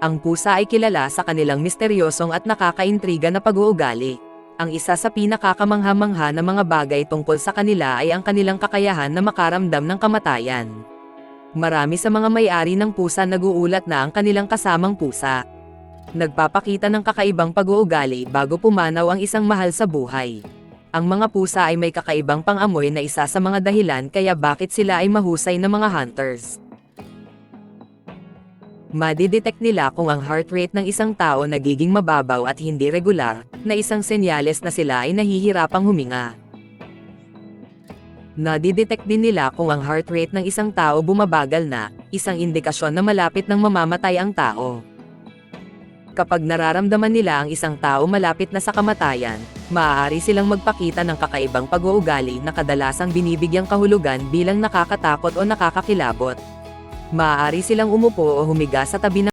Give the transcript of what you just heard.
Ang pusa ay kilala sa kanilang misteryosong at nakakaintriga na pag-uugali. Ang isa sa pinakakamangha-mangha na mga bagay tungkol sa kanila ay ang kanilang kakayahan na makaramdam ng kamatayan. Marami sa mga may-ari ng pusa naguulat na ang kanilang kasamang pusa nagpapakita ng kakaibang pag-uugali bago pumanaw ang isang mahal sa buhay. Ang mga pusa ay may kakaibang pang-amoy na isa sa mga dahilan kaya bakit sila ay mahusay na mga hunters. Madidetect nila kung ang heart rate ng isang tao nagiging mababaw at hindi regular, na isang senyales na sila ay nahihirapang huminga. Nadidetect din nila kung ang heart rate ng isang tao bumabagal na, isang indikasyon na malapit ng mamamatay ang tao. Kapag nararamdaman nila ang isang tao malapit na sa kamatayan, maaari silang magpakita ng kakaibang pag-uugali na kadalasang binibigyang kahulugan bilang nakakatakot o nakakakilabot. Maaari silang umupo o humiga sa tabi ng